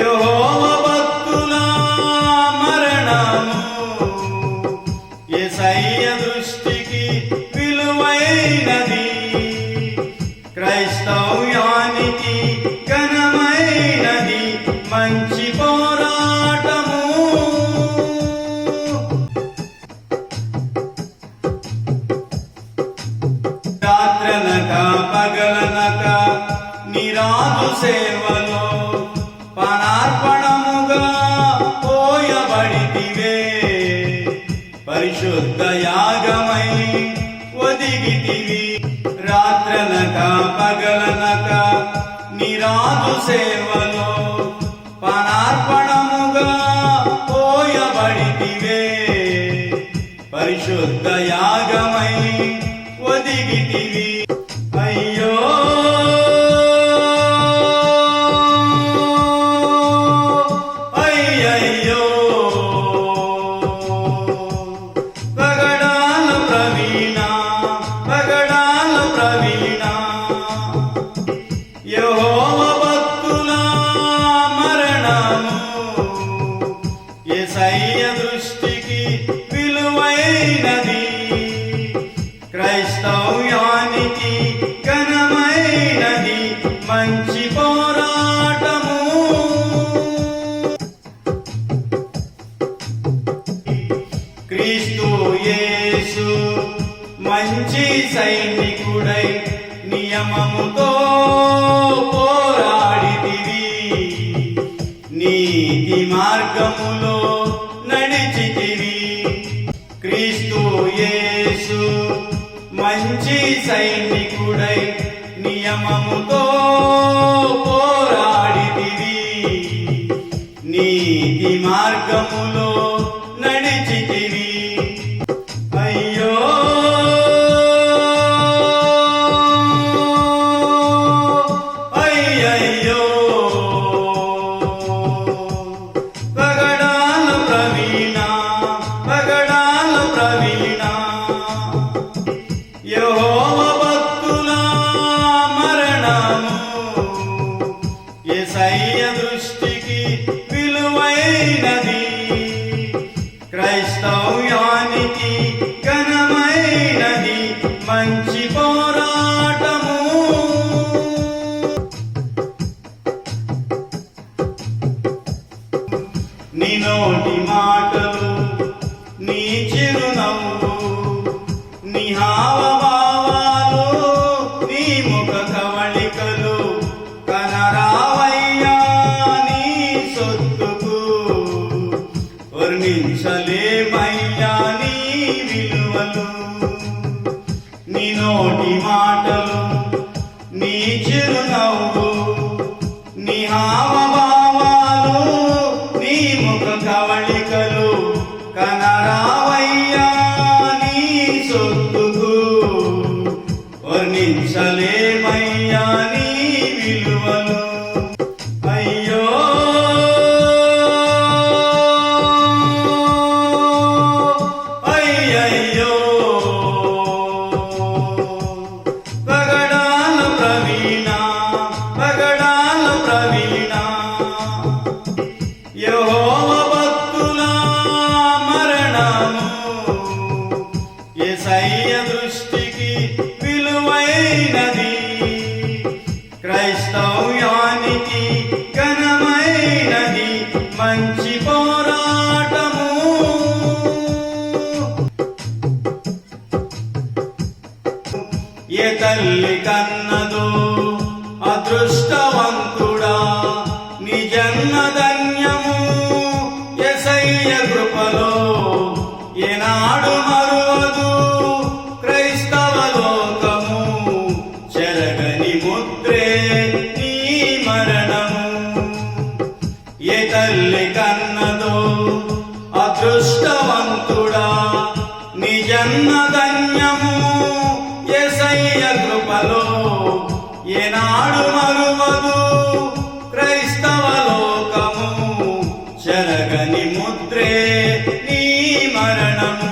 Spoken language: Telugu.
యెహోవా భక్తుల మరణము యేసయ్య దృష్టికి విలువైనది. క్రైస్తవ్యానికి ఘనమైనది మంచి పోరాటము. రాత్రనక పగలనక నిరాదు సేవలో పానార్పణముగా పోయబడితివే. పరిశుద్ధ యాగమై ఒదిగితివి. రాత్రనక పగలనక నిరాదు సేవలో పానార్పణముగా పోయబడితివే. పరిశుద్ధ యాగమై ఒదిగితివి. అయ్యో అయ్యయ్యో పగడాల ప్రవీణ పగడాల ప్రవీణ. యెహోవా భక్తుల మరణము యేసయ్య దృష్టికి విలువైనది. క్రైస్తవ్యానికి ఘనమైనది మంచి పోరాటము. క్రీస్తు యేసు మంచి సైనికుడై నియమముతో పోరాడితివి. నీతి మార్గములో నడిచితివి. క్రీస్తు యేసు మంచి సైనికుడై నియమముతో పోరాడితివి. నీతి మార్గములో నడిచితివి. అయ్యో అయ్యయ్యో పగడాల ప్రవీణ పగడాల ప్రవీణ. యెహోవా భక్తుల మరణము యేసయ్య దృష్టికి విలువైనది. క్రైస్తవ్యానికి ఘనమైనది మంచి పోరాటము. నీ నోటి మాటలు నీ చిరునవ్వు నీ హావభావాలు నీ ముఖ కవళికలు కనరావయ్యా నీ సొత్తుకు. వర్ణించలేమయ్యా నీ విలువలు. నీ నోటి మాటలు నీ చిరునవ్వు నీ హావభావాలు నీ ముఖ కవళికలు కనరావయ్యా నీ సొత్తుకు. వర్ణించలేమయ్యా నీ విలువలు. అయ్యో అయ్యయ్యో పగడాల ప్రవీణ పగడాల ప్రవీణ. యెహోవా భక్తుల మరణము యేసయ్య దృష్టికి విలువైనది. క్రైస్తవ్యానికి ఘనమైనది మంచి పోరాటము. ఏ తల్లి కన్నదో అదృష్టవంతుడా నీ జన్మ ధన్యము. యేసయ్య కృపలో ఏనాడు మరువదు క్రైస్తవ లోకము. చెరగని ముద్రే నీ మరణము. ఏ తల్లి కన్నదో అదృష్టవంతుడా నీ జన్మ ధన్యము. యేసయ్య కృపలో ఏనాడు మరువదు క్రైస్తవ లోకము. చెరగని ముద్రే నీ మరణము.